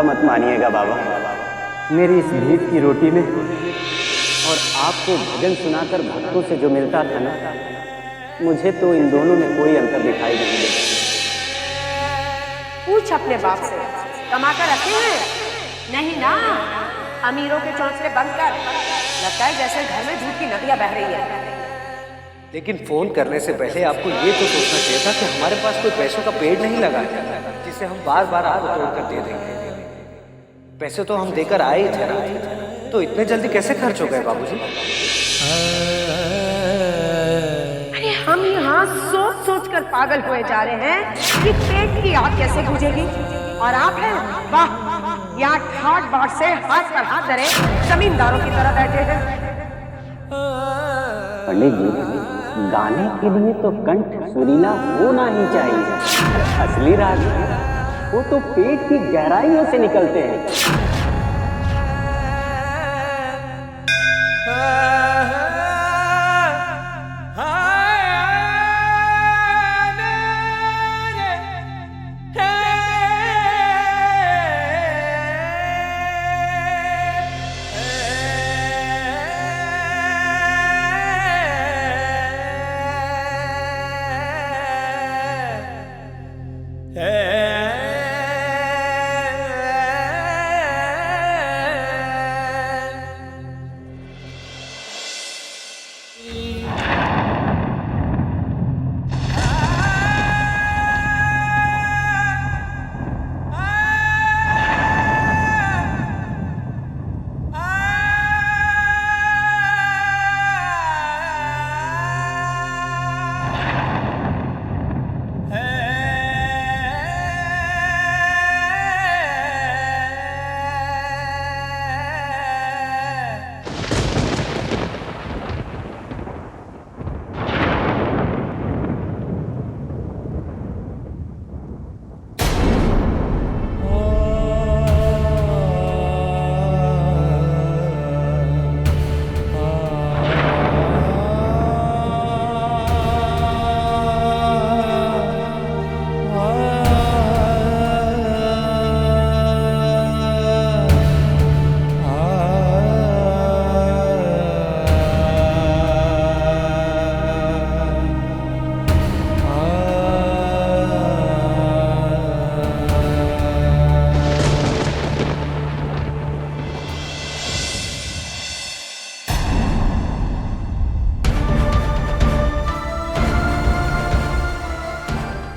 बुरा मत मानिएगा बाबा, मेरी इस भीख की रोटी में और आपको भजन सुनाकर भक्तों से जो मिलता था ना, मुझे तो इन दोनों में कोई अंतर दिखाई नहीं देता। पूछ अपने बाप से, कमा कर रखे हैं? नहीं ना, अमीरों के चौंसले बंद कर। लगता है जैसे घर में झूठ की नदियां बह रही है। लेकिन फोन करने से पहले आपको ये तो सोचना चाहिए था कि हमारे पास कोई पैसों का पेड़ नहीं लगा है जिसे हम बार बार आपको तोड़ कर दे देंगे। पैसे तो हम देकर आए ही थे ना, तो इतने जल्दी कैसे खर्च हो गए बाबूजी? अरे हम यहाँ सोच सोच कर पागल हुए जा रहे हैं कि पेट की आग कैसे बुझेगी, और आप हैं वाह, यहाँ ठाट बाट से हाथ पर हाथ धरे जमींदारों की तरह बैठे हैं। पंडित जी, गाने के लिए तो कंठ सुरीला होना ही चाहिए। असली राग वो तो पेट की गहराइयों से निकलते हैं।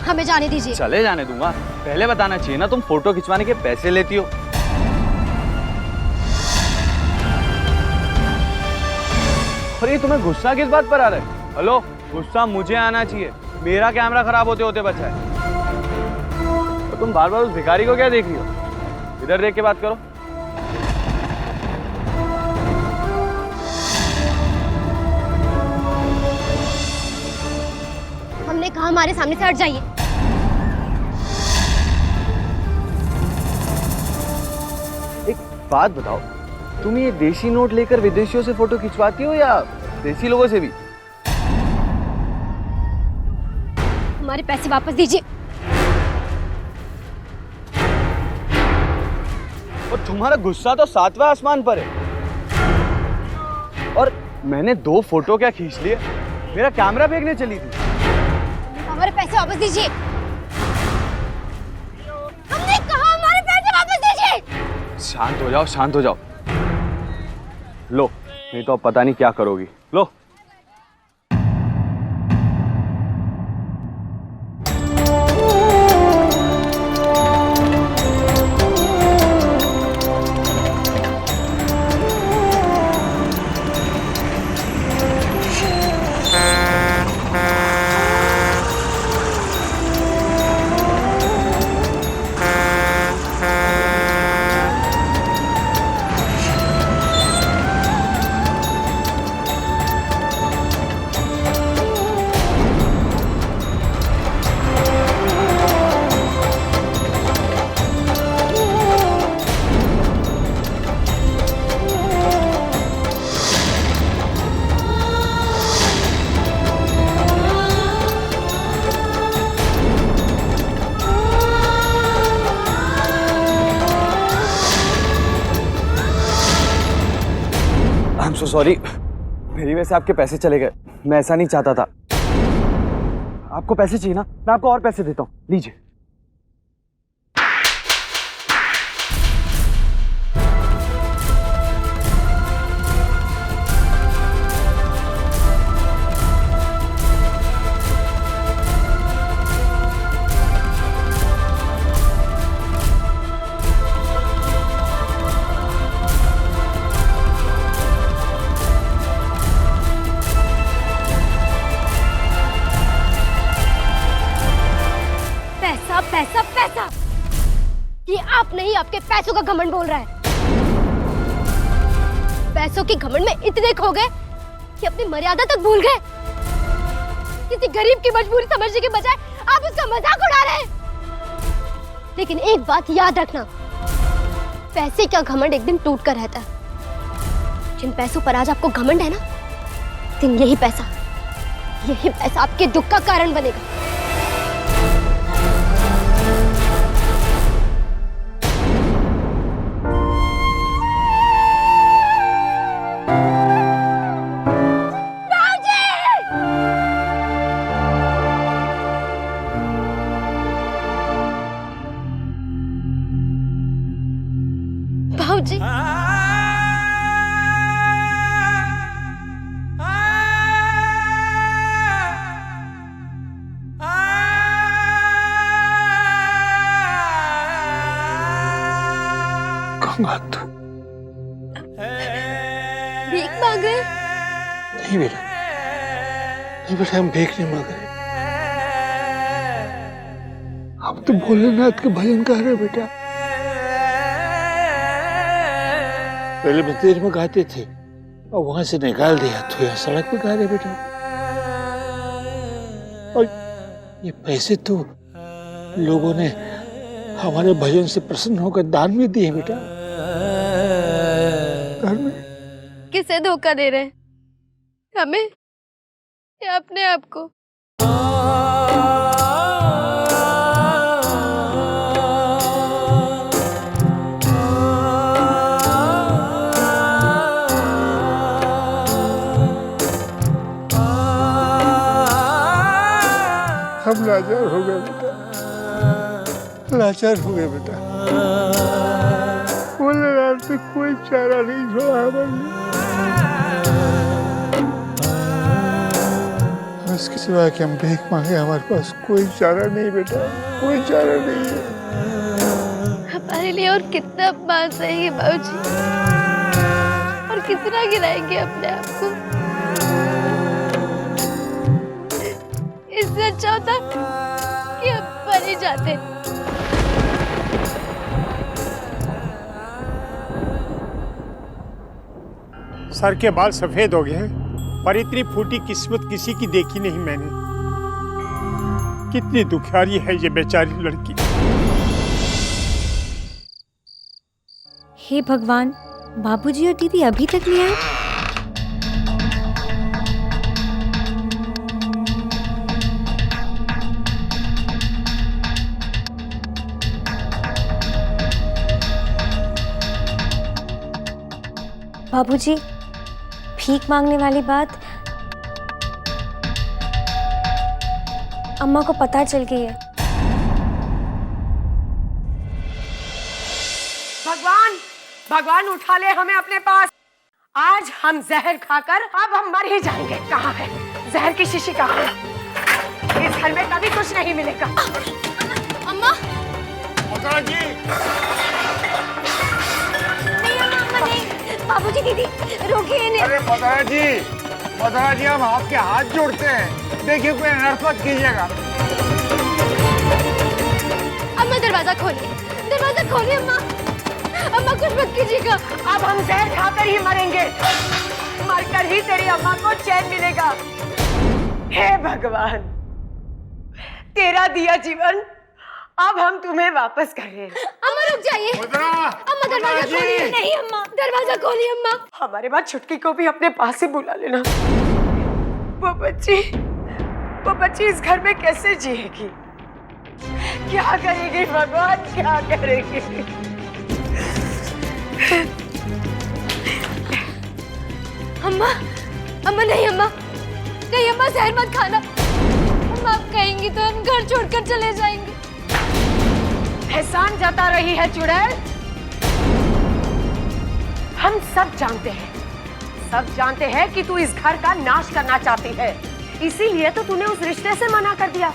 हमें जाने दीजिए। चले जाने दूंगा, पहले बताना चाहिए ना तुम फोटो खिंचवाने के पैसे लेती हो। और ये तुम्हें गुस्सा किस बात पर आ रहा है? हेलो, गुस्सा मुझे आना चाहिए, मेरा कैमरा खराब होते होते बचा है। तो तुम बार बार उस भिखारी को क्या देख रही हो? इधर देख के बात करो। हमने कहा हमारे सामने से हट जाइए। एक बात बताओ, तुम ये देशी नोट लेकर विदेशियों से फोटो खिंचवाती हो या देसी लोगों से भी? हमारे पैसे वापस दीजिए। और तुम्हारा गुस्सा तो 7वें आसमान पर है। और मैंने 2 फोटो क्या खींच लिए, मेरा कैमरा फेंकने चली थी। हमारे पैसे वापस दीजिए। हमने कहा हमारे पैसे वापस दीजिए। शांत हो जाओ, शांत हो जाओ। लो, नहीं तो अब पता नहीं क्या करोगी। लो। सो सॉरी, मेरी वजह से आपके पैसे चले गए। मैं ऐसा नहीं चाहता था। आपको पैसे चाहिए ना, मैं आपको और पैसे देता हूँ, लीजिए। पैसा पैसा पैसा, ये आप नहीं, आपके पैसों का घमंड बोल रहा है। पैसों के घमंड में इतने खो गए कि अपनी मर्यादा तक भूल गए। किसी गरीब की मजबूरी समझने के बजाय आप उसका मजाक उड़ा रहे हैं। लेकिन एक बात याद रखना, पैसे का घमंड एक दिन टूट कर रहता है। जिन पैसों पर आज आपको घमंड है ना, दिन यही पैसा आपके दुख का कारण बनेगा। भाऊजी, कहूँगा तो भीख मांग रहे? नहीं बेटा, नहीं बेटा, हम भीख नहीं मांग रहे। हम तो भोलेनाथ के भजन गा रहे बेटा। पहले मंदिर में गाते थे और वहां से निकाल दिया तो यहाँ सड़क पे गा रहे बेटा। और ये पैसे तो लोगों ने हमारे भजन से प्रसन्न होकर दान में दिए बेटा। दान में। किसे धोखा दे रहे हैं? हमें या अपने आप को? हम लाचार हो गए बेटा, लाचार हो गए बेटा। भोलेनाथ से कोई चारा नहीं छोड़ा हमारे। इसके सिवा कि हम भीख मांगे, हमारे पास कोई चारा नहीं बेटा, कोई चारा नहीं है। हमारे लिए और कितना अपमान सहेंगे बाबूजी, और कितना गिराएंगे अपने आप को। इससे अच्छा होता कि हम मर ही जाते। सर के बाल सफेद हो गए हैं, पर इतनी फूटी किस्मत किसी की देखी नहीं मैंने। कितनी दुखियारी है ये बेचारी लड़की। हे भगवान, बाबूजी और दीदी अभी तक नहीं आए। बाबूजी, भीख मांगने वाली बात अम्मा को पता चल गई है। भगवान, भगवान उठा ले हमें अपने पास। आज हम जहर खाकर अब हम मर ही जाएंगे। कहाँ है जहर की शीशी? कहाँ है? इस घर में कभी कुछ नहीं मिलेगा। अम्मा, जी बाबूजी, दीदी रोकिए इन्हें। अरे मदरा जी हम आपके हाथ जोड़ते हैं, देखिए कोई अनर्थ मत कीजिएगा। अम्मा दरवाजा खोलिए, दरवाजा खोलिए। अम्मा, अम्मा कुछ मत कीजिएगा। अब हम जहर खाकर ही मरेंगे, मरकर ही तेरी अम्मा को चैन मिलेगा। हे भगवान, तेरा दिया जीवन अब हम तुम्हें वापस कर रहे हैं। अम्मा रुक जाइए। अम्मा दरवाजा खोलिए। नहीं अम्मा, दरवाजा खोलिए अम्मा। हमारे बाद छुटकी को भी अपने पास ही बुला लेना। वो बच्ची इस घर में कैसे जिएगी? क्या करेगी भगवान, क्या करेगी? अम्मा, अम्मा नहीं, अम्मा नहीं, अम्मा जहर मत खाना। अम्मा आप कहेंगी तो हम घर छोड़कर चले जाएंगे। एहसान जता रही है चुड़ैल। हम सब जानते हैं कि तू इस घर का नाश करना चाहती है, इसीलिए तो तूने उस रिश्ते से मना कर दिया।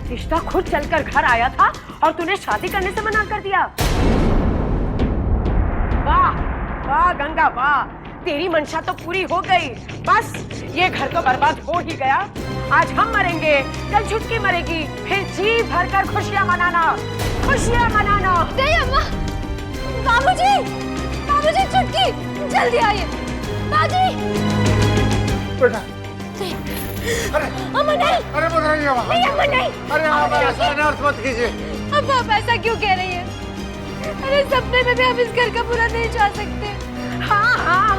रिश्ता खुद चलकर घर आया था और तूने शादी करने से मना कर दिया। वाह वाह गंगा वाह, तेरी मंशा तो पूरी हो गई। बस ये घर तो बर्बाद हो ही गया। आज हम मरेंगे, कल छुटकी मरेगी, फिर जी भर कर खुशियां मनाना, खुशियां मनाना। नहीं अम्मा, बाबूजी, बाबूजी छुटकी, जल्दी आइए। बाजी, बेटा, अरे अम्मा नहीं, अरे मदरा जी, नहीं अम्मा नहीं, अरे आप ऐसा अनर्थ मत कीजिए। अब आप ऐसा क्यों कह रही हैं? अरे सपने में भी हम इस घर का बुरा नहीं चाह सकते। हाँ हाँ,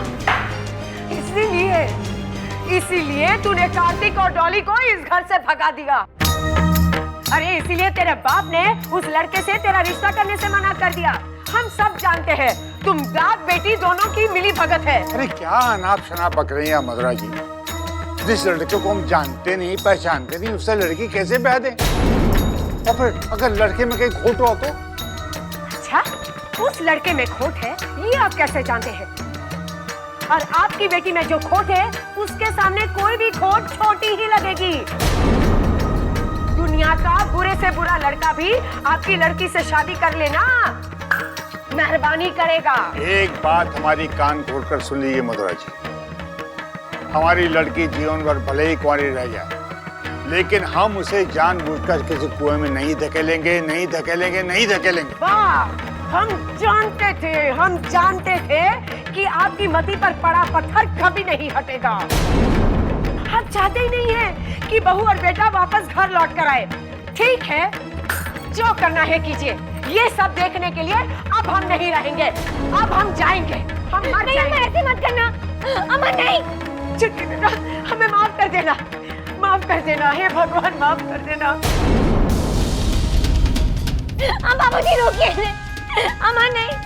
इसीलिए तूने कार्तिक और डॉली को इस घर से भगा दिया। अरे इसीलिए तेरे बाप ने उस लड़के से तेरा रिश्ता करने से मना कर दिया। हम सब जानते हैं तुम बाप बेटी दोनों की मिली भगत है। अरे क्या अनाप शनाप बक रही है मदरा जी। जिस लड़के को हम जानते नहीं पहचानते नहीं उससे लड़की कैसे ब्याह दें? और फिर अगर लड़के में कहीं खोट हो तो? अच्छा, उस लड़के में खोट है ये आप कैसे जानते हैं? और आपकी बेटी में जो खोट है उसके सामने कोई भी खोट छोटी ही लगेगी। दुनिया का बुरे से बुरा लड़का भी आपकी लड़की से शादी कर लेना मेहरबानी करेगा। एक बात हमारी कान खोलकर सुन लीजिए मधुरा जी, हमारी लड़की जीवन भर भले ही कुंवारी रह जाए, लेकिन हम उसे जानबूझकर किसी कुएं में नहीं धकेलेंगे, नहीं धकेलेंगे, नहीं धकेलेंगे। वाह, हम जानते थे कि आपकी मति पर पड़ा पत्थर कभी नहीं हटेगा। हम चाहते ही नहीं है कि बहू और बेटा वापस घर लौट कर आए। ठीक है, जो करना है कीजिए। ये सब देखने के लिए अब हम नहीं रहेंगे, अब हम जाएंगे। हम मर जाएंगे। ऐसे मत करना अम्मा, नहीं। छुटकी बेटा, हमें माफ कर देना, माफ कर देना, हे भगवान माफ कर देना। बाबूजी रोकिए, अम्मा नहीं।